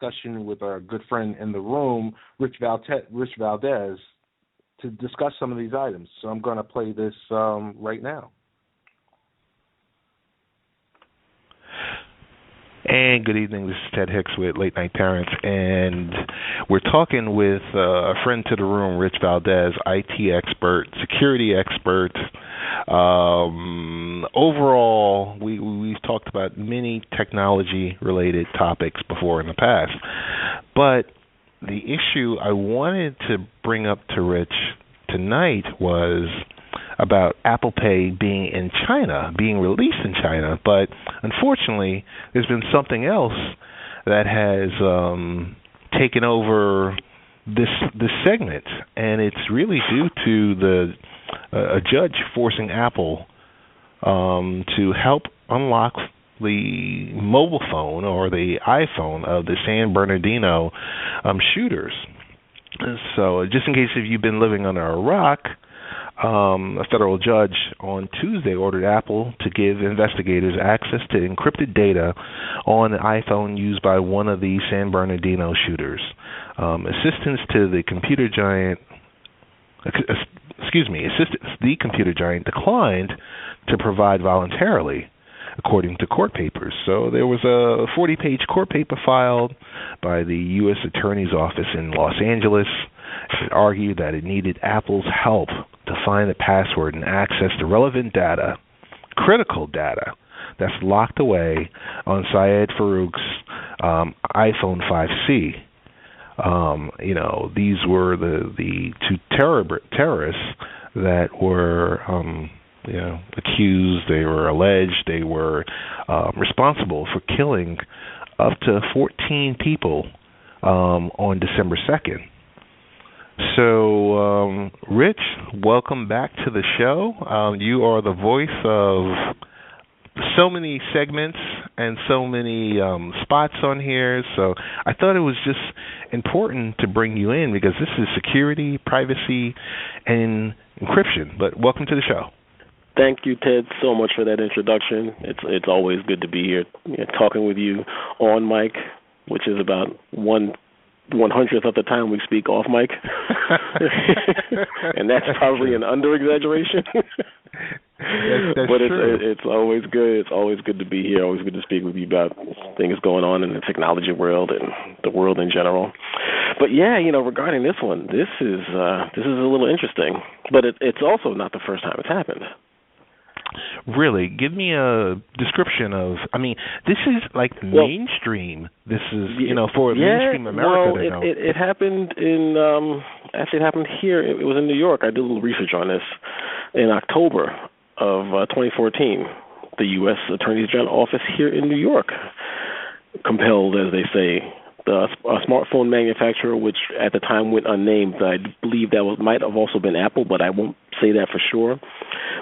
discussion with our good friend in the room, Rich Valdez, to discuss some of these items. So I'm going to play this right now. And good evening, this is Ted Hicks with Late Night Parents, and we're talking with a friend to the room, Rich Valdez, IT expert, security expert. Overall, we've talked about many technology-related topics before in the past, but the issue I wanted to bring up to Rich tonight was about Apple Pay being in China, being released in China, but unfortunately, there's been something else that has taken over this segment, and it's really due to a judge forcing Apple to help unlock the mobile phone or the iPhone of the San Bernardino shooters. So, just in case if you've been living under a rock, a federal judge on Tuesday ordered Apple to give investigators access to encrypted data on an iPhone used by one of the San Bernardino shooters. Assistance the computer giant declined to provide voluntarily, according to court papers. So there was a 40-page court paper filed by the U.S. Attorney's Office in Los Angeles. It argued that it needed Apple's help to find the password and access the relevant data, critical data, that's locked away on Syed Farouk's iPhone 5C. These were the two terrorists that were accused, they were alleged, they were responsible for killing up to 14 people on December 2nd. So, Rich, welcome back to the show. You are the voice of so many segments and so many spots on here. So I thought it was just important to bring you in because this is security, privacy, and encryption. But welcome to the show. Thank you, Ted, so much for that introduction. It's always good to be here talking with you on mic, which is about 1/100th of the time we speak off mic. And that's probably an under-exaggeration. That's but true. It's always good. It's always good to be here. Always good to speak with you about things going on in the technology world and the world in general. But yeah, regarding this one, this is a little interesting. But it's also not the first time it's happened. Really? Give me a description of, this is like mainstream. This is, for mainstream America to know. It happened it happened here. It was in New York. I did a little research on this in October of 2014. The U.S. Attorney General office here in New York compelled, as they say, a smartphone manufacturer, which at the time went unnamed. I believe that might have also been Apple, but I won't say that for sure.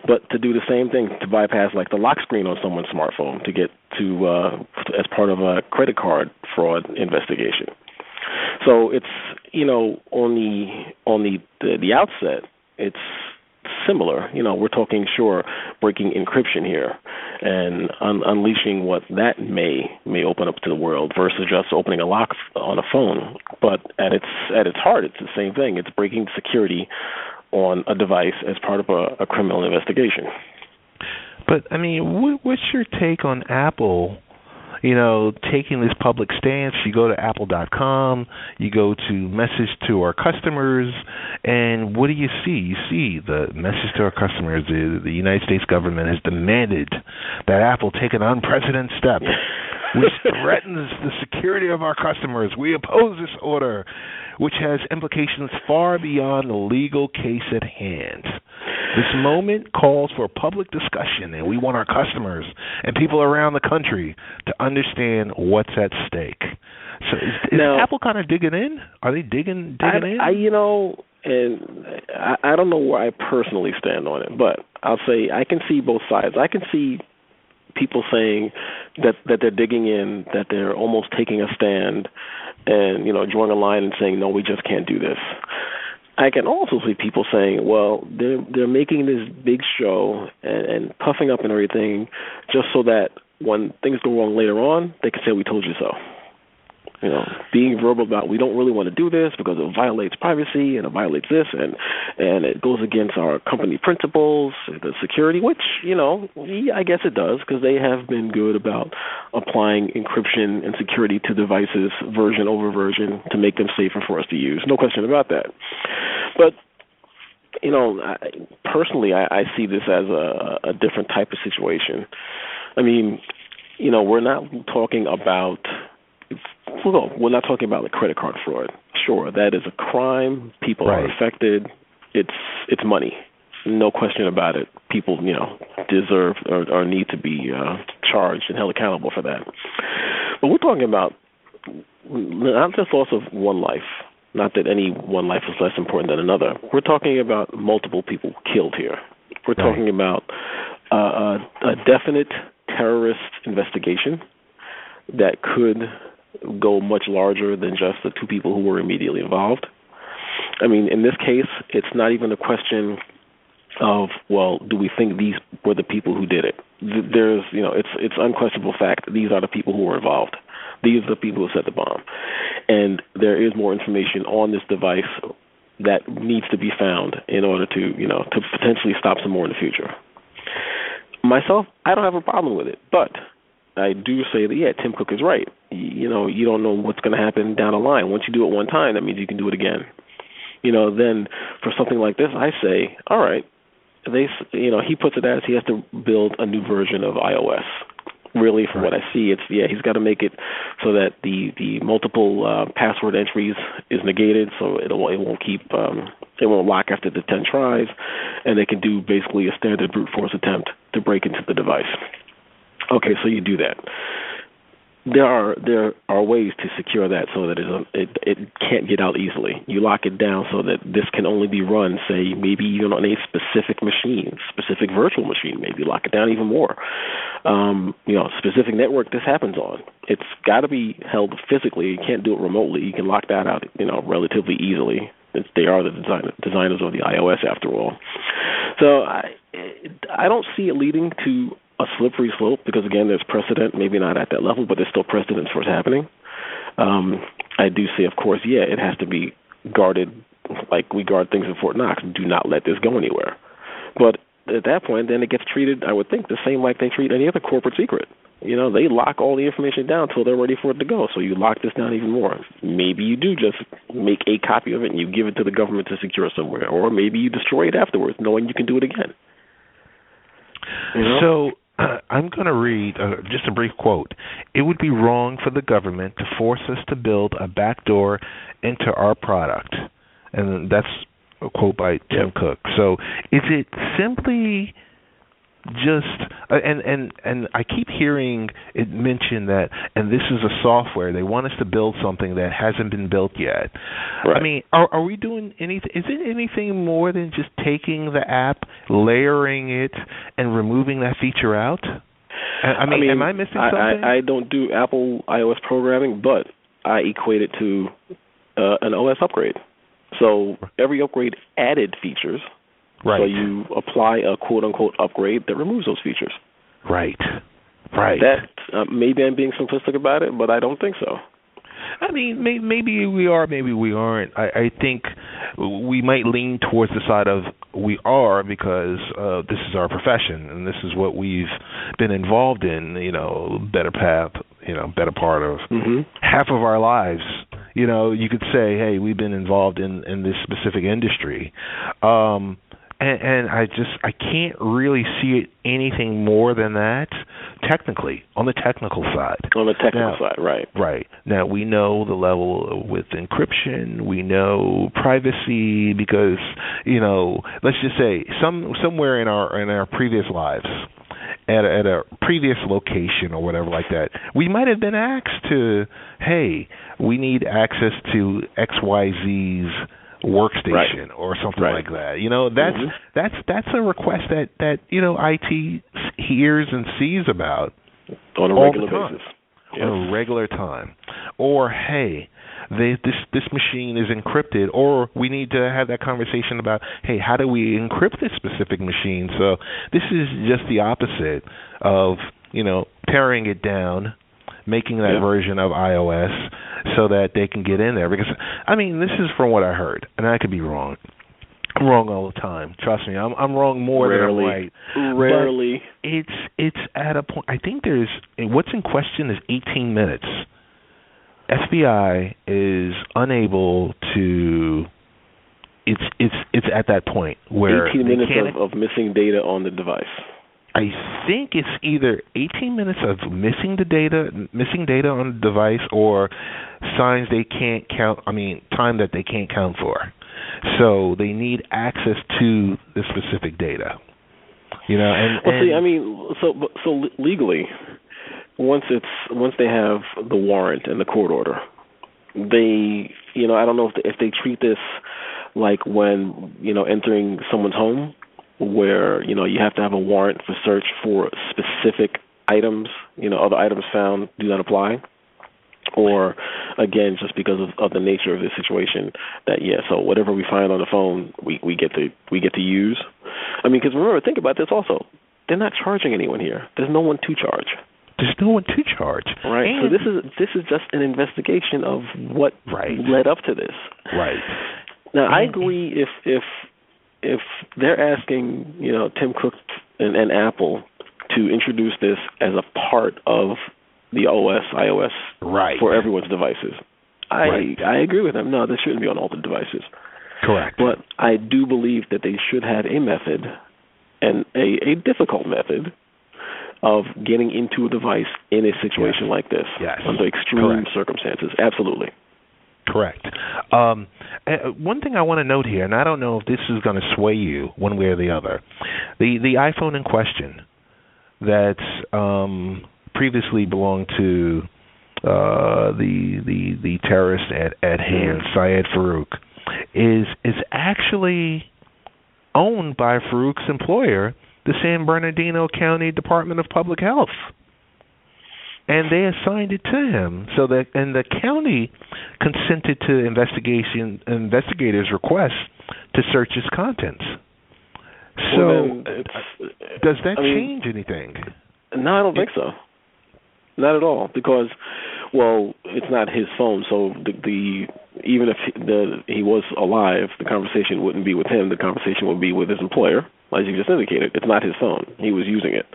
But to do the same thing, to bypass like the lock screen on someone's smartphone to get to as part of a credit card fraud investigation. So it's on the outset, it's similar. We're talking breaking encryption here and unleashing what that may open up to the world versus just opening a lock on a phone. But at its heart, it's the same thing. It's breaking security on a device as part of a criminal investigation. But what's your take on Apple? Taking this public stance, you go to apple.com, you go to message to our customers, and what do you see? You see the message to our customers, the United States government has demanded that Apple take an unprecedented step which threatens the security of our customers. We oppose this order, which has implications far beyond the legal case at hand. This moment calls for public discussion, and we want our customers and people around the country to understand what's at stake. So is Apple kind of digging in? Are they digging in? I don't know where I personally stand on it, but I'll say I can see both sides. I can see people saying that they're digging in, that they're almost taking a stand and, drawing a line and saying, no, we just can't do this. I can also see people saying, well, they're making this big show and puffing up and everything just so that when things go wrong later on, they can say, we told you so. being verbal about we don't really want to do this because it violates privacy and it violates this and it goes against our company principles, the security, which, I guess it does because they have been good about applying encryption and security to devices version over version to make them safer for us to use. No question about that. But personally, I see this as a different type of situation. I mean, we're not talking about the credit card fraud. Sure, that is a crime. People are affected. It's money. No question about it. People, deserve or need to be charged and held accountable for that. But we're talking about not just loss of one life. Not that any one life is less important than another. We're talking about multiple people killed here. We're talking about a definite terrorist investigation that could go much larger than just the two people who were immediately involved. I mean, in this case, it's not even a question of, well, do we think these were the people who did it? There's, it's unquestionable fact that these are the people who were involved. These are the people who set the bomb. And there is more information on this device that needs to be found in order to, to potentially stop some more in the future. Myself, I don't have a problem with it, but I do say that, Tim Cook is right. You don't know what's going to happen down the line. Once you do it one time, that means you can do it again. Then for something like this, I say, all right, he puts it as he has to build a new version of iOS. Really, from what I see, he's got to make it so that the multiple password entries is negated, so it won't lock after the 10 tries, and they can do basically a standard brute force attempt to break into the device. Okay, so you do that. There are ways to secure that so that it can't get out easily. You lock it down so that this can only be run, say, maybe even on a specific machine, specific virtual machine. Maybe lock it down even more. Specific network this happens on. It's got to be held physically. You can't do it remotely. You can lock that out, relatively easily. They are the designers of the iOS, after all. So I don't see it leading to a slippery slope because, again, there's precedent, maybe not at that level, but there's still precedence for it happening. I do say, of course, it has to be guarded like we guard things in Fort Knox. Do not let this go anywhere. But at that point, then it gets treated, I would think, the same like they treat any other corporate secret. They lock all the information down until they're ready for it to go. So you lock this down even more. Maybe you do just make a copy of it and you give it to the government to secure somewhere. Or maybe you destroy it afterwards, knowing you can do it again. So I'm going to read just a brief quote. It would be wrong for the government to force us to build a backdoor into our product. And that's a quote by Tim Cook. So is it simply just and I keep hearing it mentioned that, and this is a software, they want us to build something that hasn't been built yet. Right. I mean, are we doing anything? Is it anything more than just taking the app, layering it, and removing that feature out? I mean, am I missing something? I don't do Apple iOS programming, but I equate it to an OS upgrade. So every upgrade added features. Right. So you apply a quote-unquote upgrade that removes those features. Right. That maybe I'm being simplistic about it, but I don't think so. I mean, maybe we are, maybe we aren't. I think we might lean towards the side of we are because this is our profession and this is what we've been involved in, better part of half of our lives. You could say, hey, we've been involved in this specific industry. And I can't really see it anything more than that, technically, on the technical side. On the technical side, right. Right. Now, we know the level with encryption. We know privacy because, let's just say somewhere in our previous lives, at a previous location or whatever like that, we might have been asked to, hey, we need access to XYZ's workstation or something like that. That's a request that IT hears and sees about on a regular basis. On a regular time. Or hey, this machine is encrypted, or we need to have that conversation about, hey, how do we encrypt this specific machine? So this is just the opposite of tearing it down, making that version of iOS so that they can get in there. Because, I mean, this is from what I heard, and I could be wrong. I'm wrong all the time. Trust me, I'm wrong more than I'm right. Rarely. But it's at a point. I think what's in question is 18 minutes. FBI is unable to. It's at that point where 18 minutes of missing data on the device. I think it's either 18 minutes of missing data on the device, or signs they can't count. I mean, time that they can't count for. So they need access to the specific data. You know, see, I mean, so legally, once they have the warrant and the court order, they, you know, I don't know if they treat this like when, you know, entering someone's home, where, you know, you have to have a warrant for search for specific items, you know, other items found do not apply, or again, just because of the nature of this situation, that so whatever we find on the phone, we get to use. I mean, because remember, think about this also. They're not charging anyone here. There's no one to charge. There's no one to charge. Right. And so this is just an investigation of what led up to this. Right. Now, I agree if they're asking, you know, Tim Cook and Apple to introduce this as a part of the iOS for everyone's devices. I agree with them. No, this shouldn't be on all the devices. Correct. But I do believe that they should have a method, and a difficult method, of getting into a device in a situation like this, under extreme circumstances. Absolutely. Correct. One thing I want to note here, and I don't know if this is going to sway you one way or the other, the iPhone in question that's previously belonged to the terrorist at hand, Syed Farouk, is actually owned by Farouk's employer, the San Bernardino County Department of Public Health. And they assigned it to him, and the county consented to investigators' request to search its contents. So, does that change anything? No, I don't think so. Not at all, because, well, it's not his phone, so even if he was alive, the conversation wouldn't be with him. The conversation would be with his employer, as you just indicated. It's not his phone. He was using it.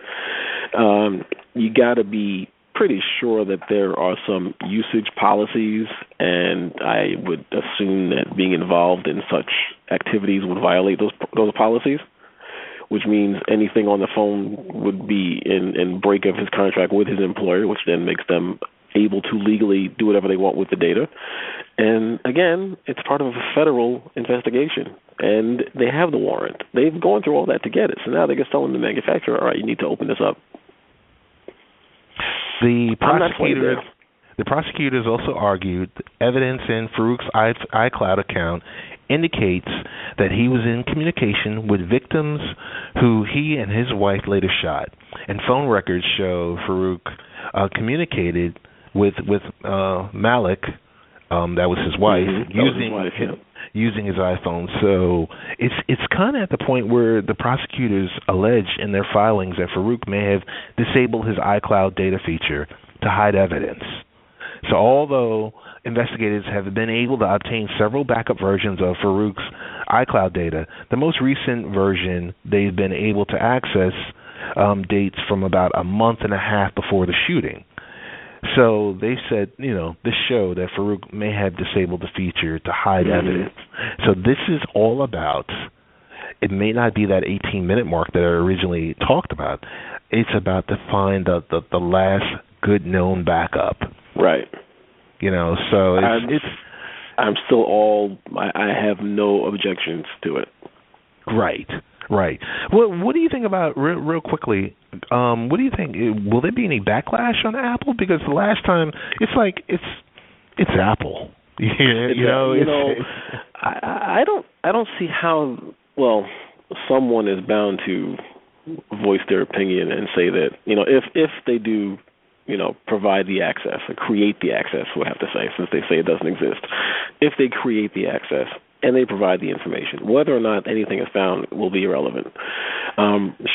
You got to be pretty sure that there are some usage policies, and I would assume that being involved in such activities would violate those policies, which means anything on the phone would be in break of his contract with his employer, which then makes them able to legally do whatever they want with the data. And again, it's part of a federal investigation, and they have the warrant. They've gone through all that to get it, so now they just telling the manufacturer, all right, you need to open this up. The prosecutors also argued evidence in Farouk's iCloud account indicates that he was in communication with victims who he and his wife later shot, and phone records show Farouk communicated with Malik, that was his wife, using his iPhone. So it's kind of at the point where the prosecutors allege in their filings that Farouk may have disabled his iCloud data feature to hide evidence. So although investigators have been able to obtain several backup versions of Farouk's iCloud data, the most recent version they've been able to access dates from about a month and a half before the shooting. So they said, you know, this showed that Farouk may have disabled the feature to hide evidence. So this is all about, it may not be that 18-minute mark that I originally talked about. It's about to find the last good known backup. Right. You know, so I'm still I have no objections to it. Right. What do you think about, real quickly, what do you think, will there be any backlash on Apple? Because the last time, it's like, it's Apple. I don't see how, well, someone is bound to voice their opinion and say that, you know, if they do, you know, provide the access, or create the access, we'll have to say, since they say it doesn't exist. If they create the access and they provide the information, whether or not anything is found will be irrelevant.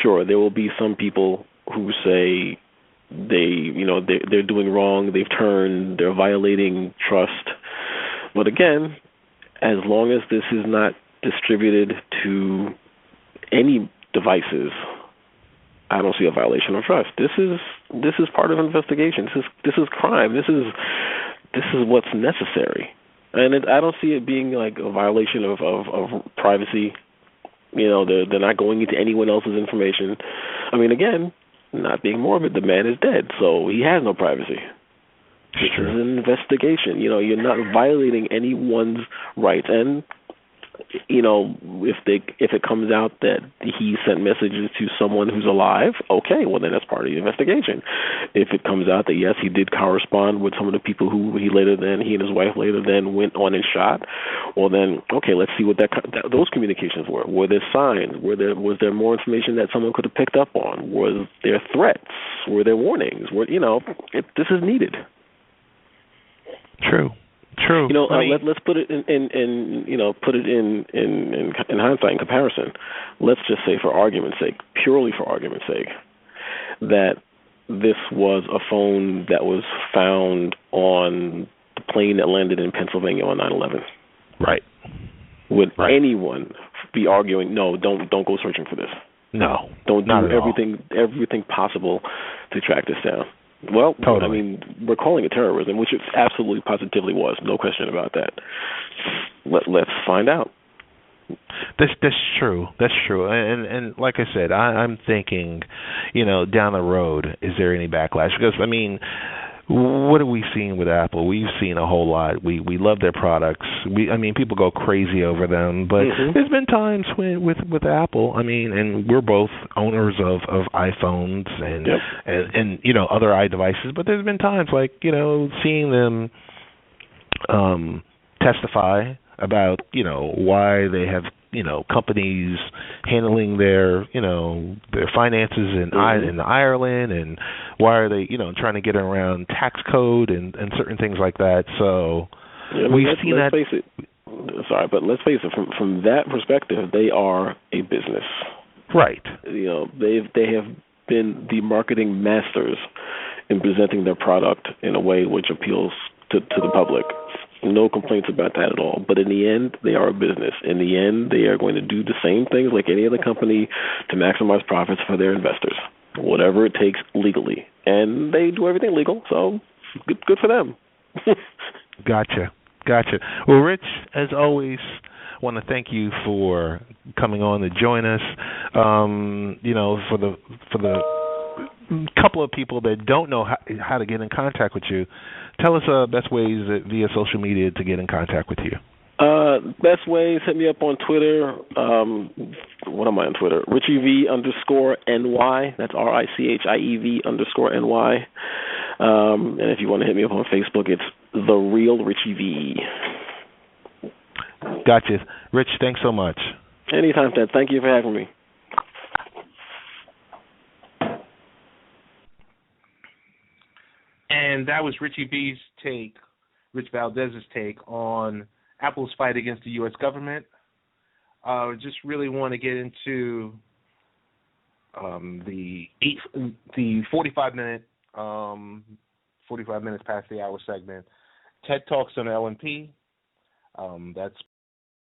Sure, there will be some people who say they're doing wrong. They're violating trust. But again, as long as this is not distributed to any devices, I don't see a violation of trust. This is part of an investigation. This is crime. This is what's necessary, and I don't see it being like a violation of privacy. They're not going into anyone else's information. I mean, again, not being morbid, the man is dead, so he has no privacy. This is an investigation. You're not violating anyone's rights, and if it comes out that he sent messages to someone who's alive, okay, well then that's part of the investigation. If it comes out that yes, he did correspond with some of the people who he and his wife later then went on and shot, well then okay, let's see what those communications were. Were there signs? Was there more information that someone could have picked up on? Was there threats? Were there warnings? This is needed. True. Let's put it in hindsight, in comparison. Let's just say, purely for argument's sake, that this was a phone that was found on the plane that landed in Pennsylvania on 9/11. Right. Would anyone be arguing, no, don't go searching for this? No. Don't do everything possible to track this down. Well, totally. I mean, we're calling it terrorism, which it absolutely, positively was. No question about that. Let's find out. That's true. That's true. And like I said, I'm thinking, down the road, is there any backlash? Because, I mean, what have we seen with Apple? We've seen a whole lot. We love their products. People go crazy over them. But there's been times with Apple, and we're both owners of iPhones and other iDevices. But there's been times like, seeing them testify about, why they have, companies handling their finances in Ireland, and why are they, trying to get around tax code and certain things like that. So we've seen that. Let's face it. Sorry, but let's face it. From that perspective, they are a business. Right. They have been the marketing masters in presenting their product in a way which appeals to the public. No complaints about that at all. But in the end, they are a business. In the end, they are going to do the same things like any other company to maximize profits for their investors, whatever it takes legally. And they do everything legal, so good for them. Gotcha. Well, Rich, as always, I want to thank you for coming on to join us. For the couple of people that don't know how to get in contact with you, tell us best ways via social media to get in contact with you. Best ways, hit me up on Twitter. What am I on Twitter? RichieV_NY. That's RICHIEV_NY. And if you want to hit me up on Facebook, it's The Real Richie V. Gotcha. Rich, thanks so much. Anytime, Ted. Thank you for having me. And that was Richie V's take, Rich Valdez's take on Apple's fight against the U.S. government. Just really want to get into the 45 minutes past the hour segment. TED Talks on LNP. That's